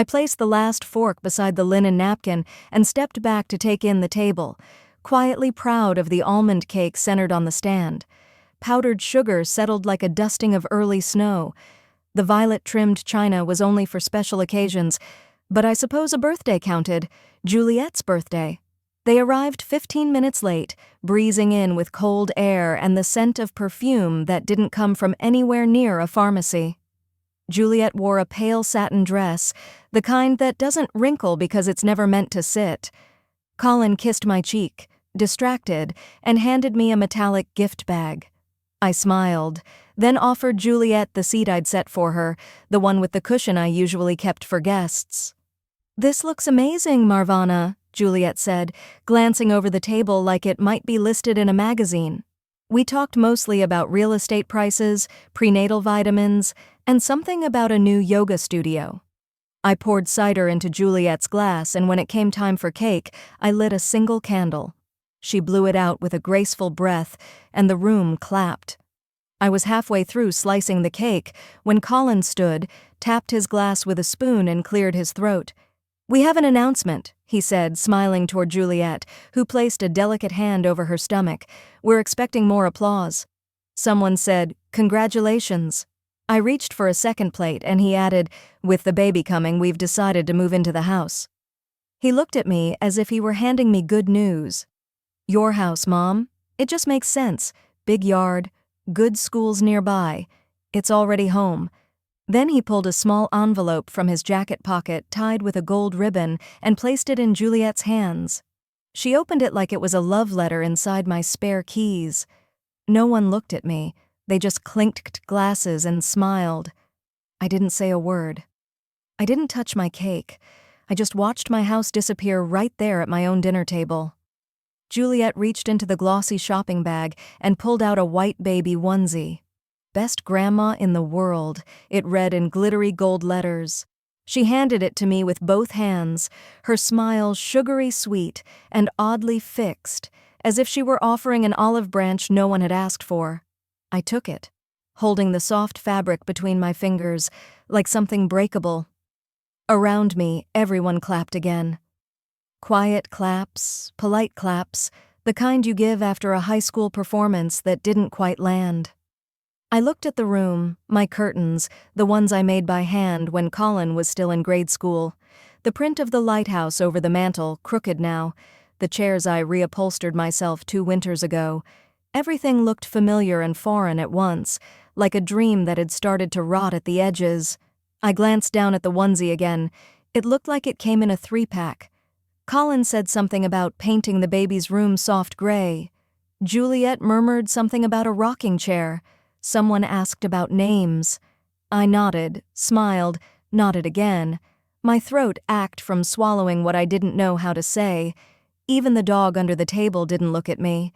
I placed the last fork beside the linen napkin and stepped back to take in the table, quietly proud of the almond cake centered on the stand. Powdered sugar settled like a dusting of early snow. The violet-trimmed china was only for special occasions, but I suppose a birthday counted, Juliet's birthday. They arrived 15 minutes late, breezing in with cold air and the scent of perfume that didn't come from anywhere near a pharmacy. Juliet wore a pale satin dress, the kind that doesn't wrinkle because it's never meant to sit. Colin kissed my cheek, distracted, and handed me a metallic gift bag. I smiled, then offered Juliet the seat I'd set for her, the one with the cushion I usually kept for guests. "This looks amazing, Marvana," Juliet said, glancing over the table like it might be listed in a magazine. We talked mostly about real estate prices, prenatal vitamins, and something about a new yoga studio. I poured cider into Juliet's glass, and when it came time for cake, I lit a single candle. She blew it out with a graceful breath, and the room clapped. I was halfway through slicing the cake when Colin stood, tapped his glass with a spoon, and cleared his throat. "We have an announcement," he said, smiling toward Juliet, who placed a delicate hand over her stomach. "We're expecting more applause." Someone said, "Congratulations." I reached for a second plate, and he added, "With the baby coming, we've decided to move into the house." He looked at me as if he were handing me good news. "Your house, Mom? It just makes sense. Big yard, good schools nearby. It's already home." Then he pulled a small envelope from his jacket pocket tied with a gold ribbon and placed it in Juliet's hands. She opened it like it was a love letter inside my spare keys. No one looked at me. They just clinked glasses and smiled. I didn't say a word. I didn't touch my cake. I just watched my house disappear right there at my own dinner table. Juliet reached into the glossy shopping bag and pulled out a white baby onesie. "Best grandma in the world," it read in glittery gold letters. She handed it to me with both hands, her smile sugary sweet and oddly fixed, as if she were offering an olive branch no one had asked for. I took it, holding the soft fabric between my fingers, like something breakable. Around me, everyone clapped again. Quiet claps, polite claps, the kind you give after a high school performance that didn't quite land. I looked at the room, my curtains, the ones I made by hand when Colin was still in grade school, the print of the lighthouse over the mantel, crooked now, the chairs I reupholstered myself 2 winters ago. Everything looked familiar and foreign at once, like a dream that had started to rot at the edges. I glanced down at the onesie again. It looked like it came in a 3-pack. Colin said something about painting the baby's room soft gray. Juliet murmured something about a rocking chair. Someone asked about names. I nodded, smiled, nodded again. My throat ached from swallowing what I didn't know how to say. Even the dog under the table didn't look at me.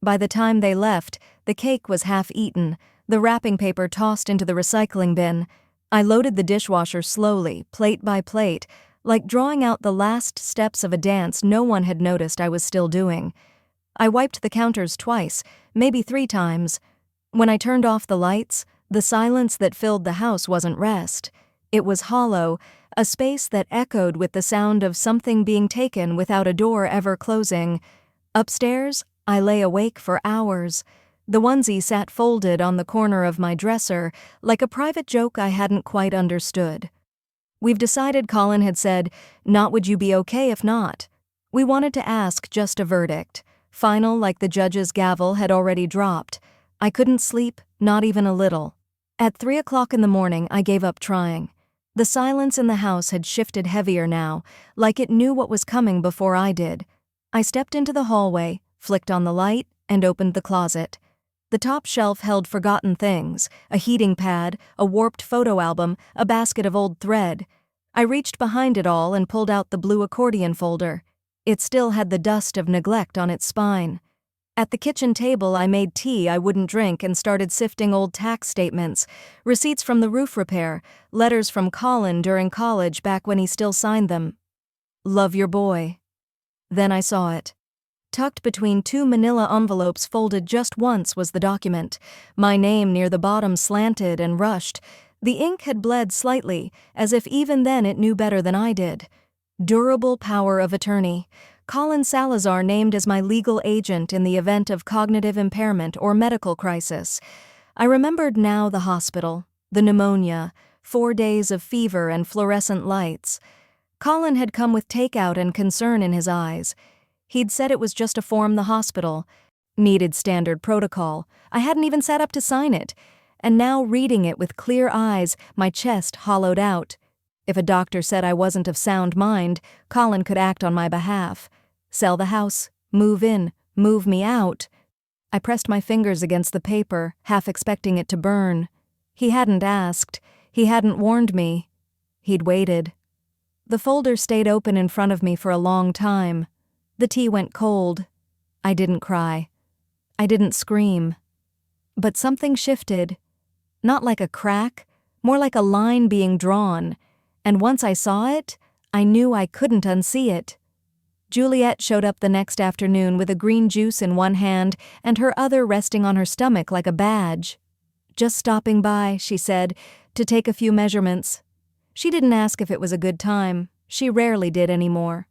By the time they left, the cake was half eaten, the wrapping paper tossed into the recycling bin. I loaded the dishwasher slowly, plate by plate, like drawing out the last steps of a dance no one had noticed I was still doing. I wiped the counters twice, maybe 3 times. When I turned off the lights, the silence that filled the house wasn't rest. It was hollow, a space that echoed with the sound of something being taken without a door ever closing. Upstairs, I lay awake for hours. The onesie sat folded on the corner of my dresser, like a private joke I hadn't quite understood. "We've decided," Colin had said, "not would you be okay if not." We wanted to ask just a verdict. Final, like the judge's gavel had already dropped. I couldn't sleep, not even a little. At 3 o'clock in the morning, I gave up trying. The silence in the house had shifted heavier now, like it knew what was coming before I did. I stepped into the hallway, flicked on the light, and opened the closet. The top shelf held forgotten things, a heating pad, a warped photo album, a basket of old thread. I reached behind it all and pulled out the blue accordion folder. It still had the dust of neglect on its spine. At the kitchen table, I made tea I wouldn't drink and started sifting old tax statements, receipts from the roof repair, letters from Colin during college back when he still signed them. "Love your boy." Then I saw it. Tucked between 2 manila envelopes folded just once was the document. My name near the bottom slanted and rushed. The ink had bled slightly, as if even then it knew better than I did. Durable power of attorney. Colin Salazar named as my legal agent in the event of cognitive impairment or medical crisis. I remembered now the hospital, the pneumonia, 4 days of fever and fluorescent lights. Colin had come with takeout and concern in his eyes. He'd said it was just a form the hospital needed, standard protocol. I hadn't even sat up to sign it. And now, reading it with clear eyes, my chest hollowed out. If a doctor said I wasn't of sound mind, Colin could act on my behalf. Sell the house, move in, move me out. I pressed my fingers against the paper, half expecting it to burn. He hadn't asked. He hadn't warned me. He'd waited. The folder stayed open in front of me for a long time. The tea went cold. I didn't cry. I didn't scream. But something shifted. Not like a crack, more like a line being drawn. And once I saw it, I knew I couldn't unsee it. Juliet showed up the next afternoon with a green juice in one hand and her other resting on her stomach like a badge. "Just stopping by," she said, "to take a few measurements." She didn't ask if it was a good time. She rarely did anymore.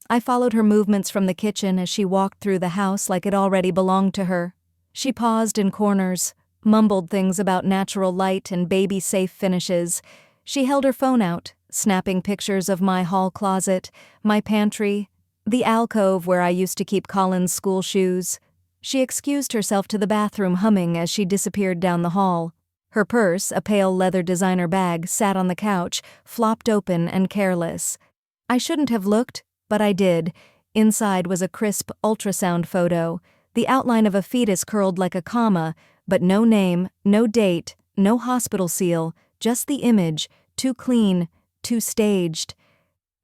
I followed her movements from the kitchen as she walked through the house like it already belonged to her. She paused in corners, mumbled things about natural light and baby-safe finishes. She held her phone out, snapping pictures of my hall closet, my pantry, the alcove where I used to keep Colin's school shoes. She excused herself to the bathroom, humming as she disappeared down the hall. Her purse, a pale leather designer bag, sat on the couch, flopped open and careless. I shouldn't have looked, but I did. Inside was a crisp ultrasound photo, the outline of a fetus curled like a comma, but no name, no date, no hospital seal, just the image, too clean, too staged.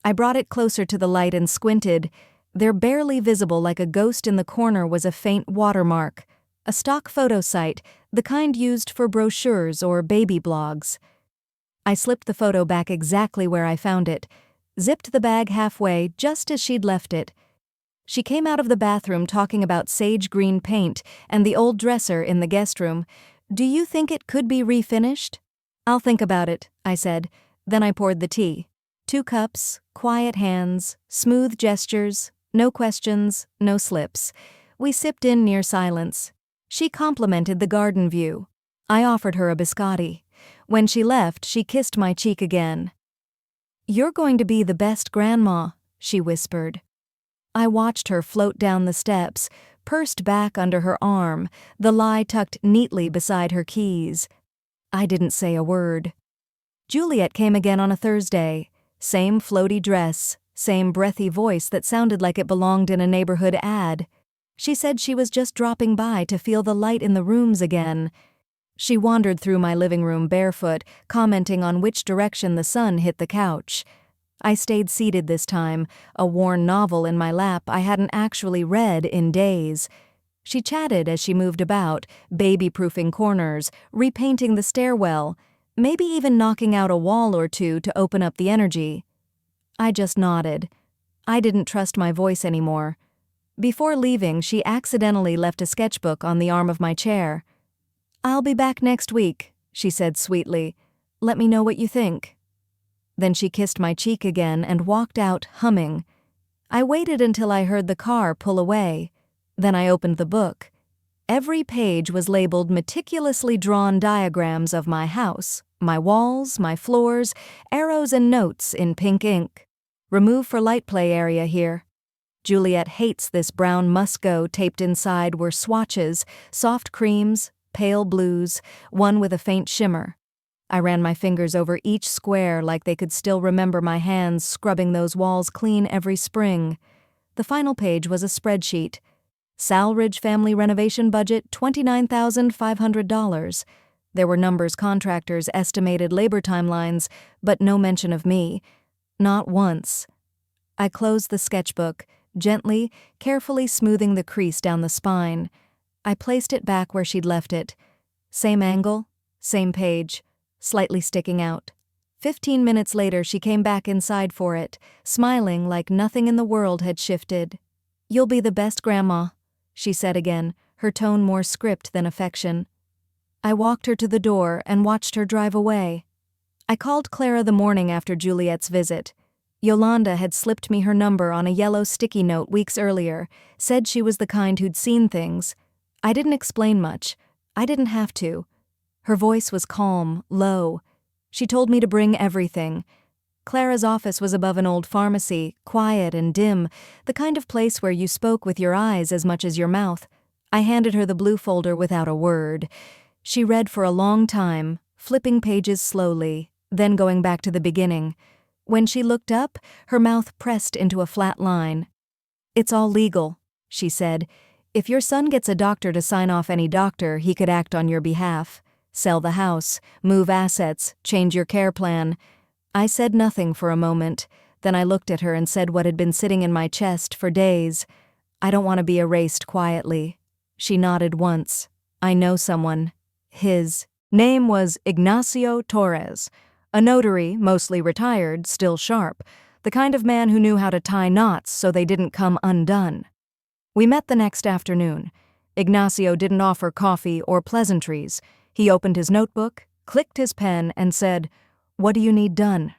I brought it closer to the light and squinted. There, barely visible like a ghost in the corner, was a faint watermark. A stock photo site, the kind used for brochures or baby blogs. I slipped the photo back exactly where I found it, zipped the bag halfway just as she'd left it. She came out of the bathroom talking about sage green paint and the old dresser in the guest room. "Do you think it could be refinished?" "I'll think about it," I said. Then I poured the tea. 2 cups, quiet hands, smooth gestures, no questions, no slips. We sipped in near silence. She complimented the garden view. I offered her a biscotti. When she left, she kissed my cheek again. "You're going to be the best grandma," she whispered. I watched her float down the steps, pursed back under her arm, the lie tucked neatly beside her keys. I didn't say a word. Juliet came again on a Thursday. Same floaty dress, same breathy voice that sounded like it belonged in a neighborhood ad. She said she was just dropping by to feel the light in the rooms again. She wandered through my living room barefoot, commenting on which direction the sun hit the couch. I stayed seated this time, a worn novel in my lap I hadn't actually read in days. She chatted as she moved about, baby-proofing corners, repainting the stairwell, maybe even knocking out a wall or two to open up the energy. I just nodded. I didn't trust my voice anymore. Before leaving, she accidentally left a sketchbook on the arm of my chair. "I'll be back next week," she said sweetly. "Let me know what you think." Then she kissed my cheek again and walked out, humming. I waited until I heard the car pull away. Then I opened the book. Every page was labeled meticulously drawn diagrams of my house, my walls, my floors, arrows and notes in pink ink. "Remove for light play area here." Juliet hates this brown must-go. Taped inside were swatches, soft creams, pale blues, one with a faint shimmer. I ran my fingers over each square like they could still remember my hands scrubbing those walls clean every spring. The final page was a spreadsheet. Salridge family renovation budget, $29,500. There were numbers, contractors, estimated labor timelines, but no mention of me. Not once. I closed the sketchbook, gently, carefully smoothing the crease down the spine. I placed it back where she'd left it. Same angle, same page, slightly sticking out. 15 minutes later, she came back inside for it, smiling like nothing in the world had shifted. "You'll be the best grandma," she said again, her tone more script than affection. I walked her to the door and watched her drive away. I called Clara the morning after Juliet's visit. Yolanda had slipped me her number on a yellow sticky note weeks earlier, said she was the kind who'd seen things. I didn't explain much. I didn't have to. Her voice was calm, low. She told me to bring everything. Clara's office was above an old pharmacy, quiet and dim, the kind of place where you spoke with your eyes as much as your mouth. I handed her the blue folder without a word. She read for a long time, flipping pages slowly, then going back to the beginning. When she looked up, her mouth pressed into a flat line. "It's all legal," she said. "If your son gets a doctor to sign off any doctor, he could act on your behalf. Sell the house, move assets, change your care plan." I said nothing for a moment. Then I looked at her and said what had been sitting in my chest for days. "I don't want to be erased quietly." She nodded once. "I know someone. His name was Ignacio Torres. A notary, mostly retired, still sharp. The kind of man who knew how to tie knots so they didn't come undone." We met the next afternoon. Ignacio didn't offer coffee or pleasantries. He opened his notebook, clicked his pen, and said, "What do you need done?"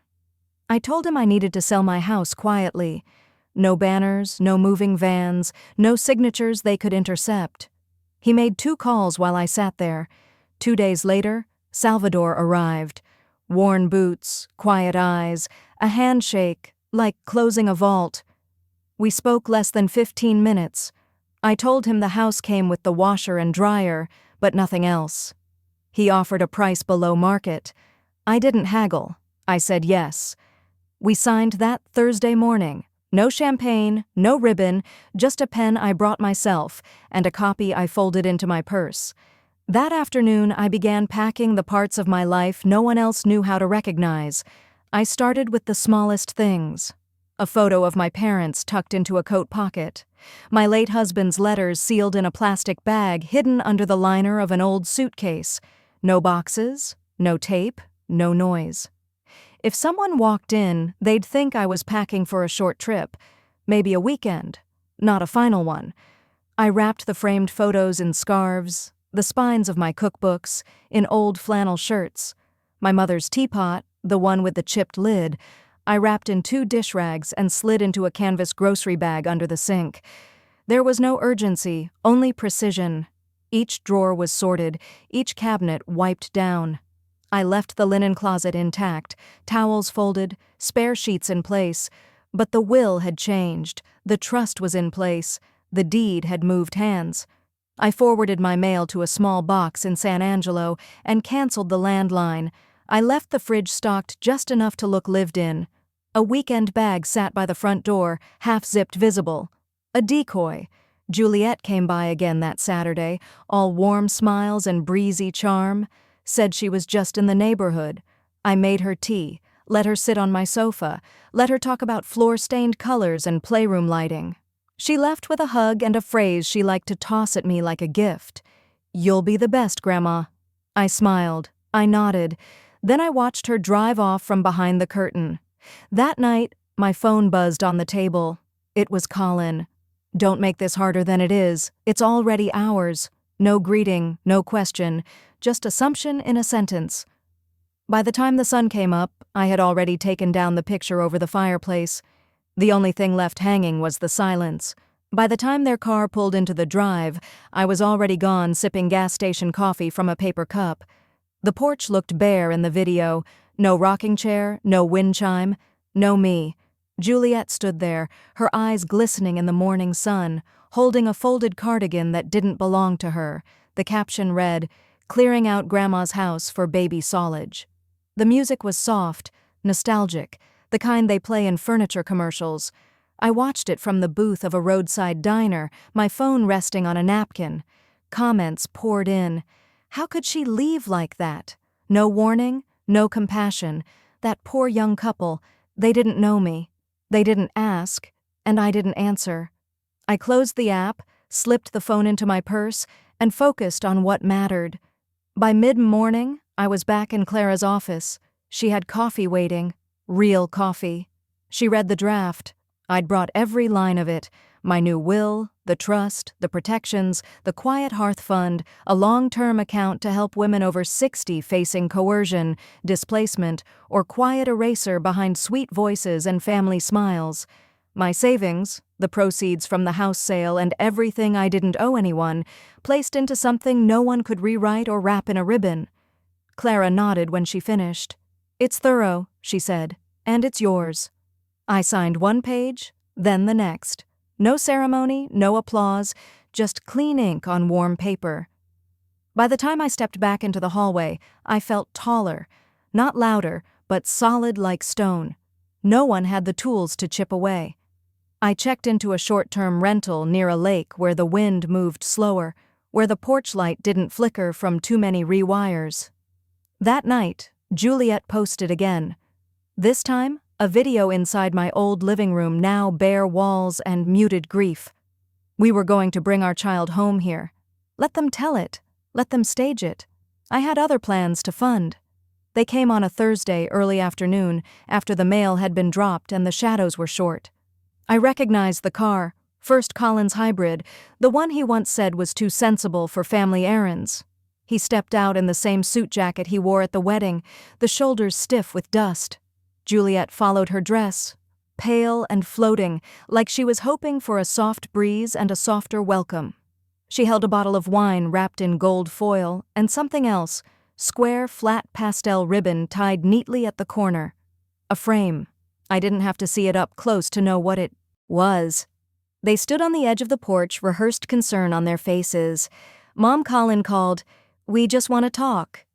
I told him I needed to sell my house quietly. No banners, no moving vans, no signatures they could intercept. He made 2 calls while I sat there. 2 days later, Salvador arrived. Worn boots, quiet eyes, a handshake, like closing a vault. We spoke less than 15 minutes. I told him the house came with the washer and dryer, but nothing else. He offered a price below market. I didn't haggle. I said yes. We signed that Thursday morning. No champagne, no ribbon, just a pen I brought myself, and a copy I folded into my purse. That afternoon, I began packing the parts of my life no one else knew how to recognize. I started with the smallest things. A photo of my parents tucked into a coat pocket. My late husband's letters sealed in a plastic bag hidden under the liner of an old suitcase. No boxes, no tape, no noise. If someone walked in, they'd think I was packing for a short trip, maybe a weekend, not a final one. I wrapped the framed photos in scarves, the spines of my cookbooks, in old flannel shirts. My mother's teapot, the one with the chipped lid, I wrapped in 2 dish rags and slid into a canvas grocery bag under the sink. There was no urgency, only precision. Each drawer was sorted, each cabinet wiped down. I left the linen closet intact, towels folded, spare sheets in place. But the will had changed, the trust was in place, the deed had moved hands. I forwarded my mail to a small box in San Angelo and canceled the landline. I left the fridge stocked just enough to look lived in. A weekend bag sat by the front door, half-zipped visible. A decoy. Juliet came by again that Saturday, all warm smiles and breezy charm. Said she was just in the neighborhood. I made her tea, let her sit on my sofa, let her talk about floor-stained colors and playroom lighting. She left with a hug and a phrase she liked to toss at me like a gift. "You'll be the best, Grandma." I smiled. I nodded. Then I watched her drive off from behind the curtain. That night, my phone buzzed on the table. It was Colin. "Don't make this harder than it is. It's already ours." No greeting, no question, just assumption in a sentence. By the time the sun came up, I had already taken down the picture over the fireplace. The only thing left hanging was the silence. By the time their car pulled into the drive, I was already gone sipping gas station coffee from a paper cup. The porch looked bare in the video. No rocking chair, no wind chime, no me. Juliet stood there, her eyes glistening in the morning sun, holding a folded cardigan that didn't belong to her. The caption read, "Clearing out Grandma's house for baby Solage." The music was soft, nostalgic, the kind they play in furniture commercials. I watched it from the booth of a roadside diner, my phone resting on a napkin. Comments poured in. How could she leave like that? No warning, no compassion. That poor young couple, they didn't know me. They didn't ask, and I didn't answer. I closed the app, slipped the phone into my purse, and focused on what mattered. By mid-morning, I was back in Clara's office. She had coffee waiting. Real coffee. She read the draft. I'd brought every line of it. My new will, the trust, the protections, the quiet hearth fund, a long-term account to help women over 60 facing coercion, displacement, or quiet eraser behind sweet voices and family smiles. My savings, the proceeds from the house sale and everything I didn't owe anyone, placed into something no one could rewrite or wrap in a ribbon. Clara nodded when she finished. "It's thorough," she said, "and it's yours." I signed one page, then the next. No ceremony, no applause, just clean ink on warm paper. By the time I stepped back into the hallway, I felt taller, not louder, but solid like stone. No one had the tools to chip away. I checked into a short-term rental near a lake where the wind moved slower, where the porch light didn't flicker from too many rewires. That night, Juliet posted again. This time, a video inside my old living room, now bare walls and muted grief. We were going to bring our child home here. Let them tell it. Let them stage it. I had other plans to fund. They came on a Thursday early afternoon, after the mail had been dropped and the shadows were short. I recognized the car, first Colin's hybrid, the one he once said was too sensible for family errands. He stepped out in the same suit jacket he wore at the wedding, the shoulders stiff with dust. Juliet followed her dress, pale and floating, like she was hoping for a soft breeze and a softer welcome. She held a bottle of wine wrapped in gold foil and something else, square, flat pastel ribbon tied neatly at the corner. A frame. I didn't have to see it up close to know what it was. They stood on the edge of the porch, rehearsed concern on their faces. Mom Colin called, "We just want to talk."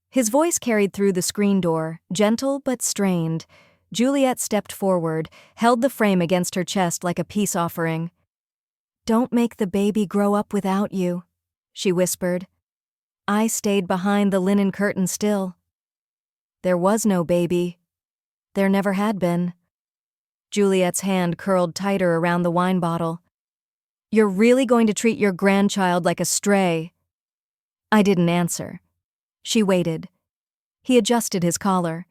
His voice carried through the screen door, gentle but strained. Juliet stepped forward, held the frame against her chest like a peace offering. "Don't make the baby grow up without you," she whispered. I stayed behind the linen curtain still. There was no baby. There never had been. Juliet's hand curled tighter around the wine bottle. "You're really going to treat your grandchild like a stray?" I didn't answer. She waited. He adjusted his collar.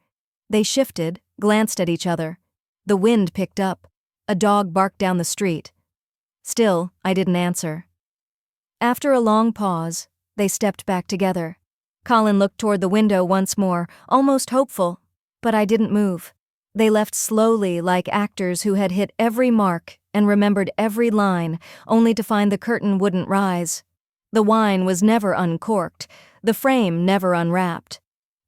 They shifted, glanced at each other. The wind picked up. A dog barked down the street. Still, I didn't answer. After a long pause, they stepped back together. Colin looked toward the window once more, almost hopeful, but I didn't move. They left slowly, like actors who had hit every mark and remembered every line, only to find the curtain wouldn't rise. The wine was never uncorked, the frame never unwrapped.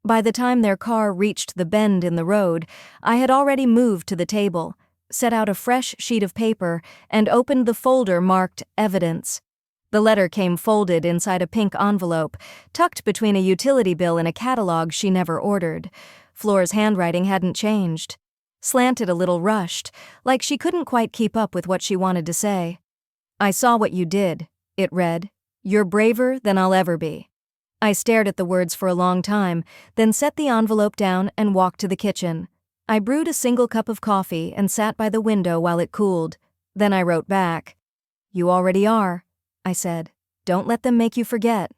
By the time their car reached the bend in the road, I had already moved to the table, set out a fresh sheet of paper, and opened the folder marked Evidence. The letter came folded inside a pink envelope, tucked between a utility bill and a catalog she never ordered. Flora's handwriting hadn't changed. Slanted a little rushed, like she couldn't quite keep up with what she wanted to say. "I saw what you did," it read. "You're braver than I'll ever be." I stared at the words for a long time, then set the envelope down and walked to the kitchen. I brewed a single cup of coffee and sat by the window while it cooled. Then I wrote back. "You already are," I said. "Don't let them make you forget."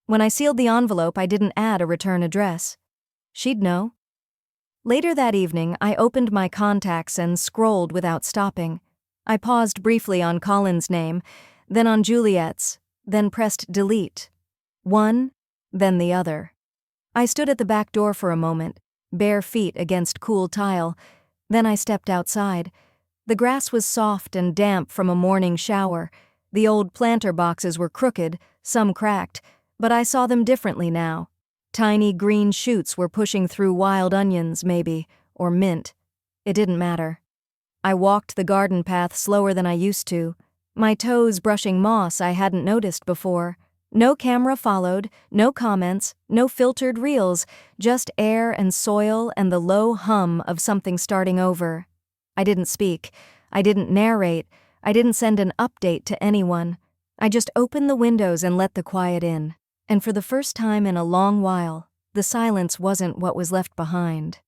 When I sealed the envelope, I didn't add a return address. She'd know. Later that evening, I opened my contacts and scrolled without stopping. I paused briefly on Colin's name, then on Juliet's, then pressed delete. One, then the other. I stood at the back door for a moment, bare feet against cool tile. Then I stepped outside. The grass was soft and damp from a morning shower. The old planter boxes were crooked, some cracked, but I saw them differently now. Tiny green shoots were pushing through wild onions, maybe, or mint. It didn't matter. I walked the garden path slower than I used to, my toes brushing moss I hadn't noticed before. No camera followed, no comments, no filtered reels, just air and soil and the low hum of something starting over. I didn't speak. I didn't narrate. I didn't send an update to anyone. I just opened the windows and let the quiet in. And for the first time in a long while, the silence wasn't what was left behind.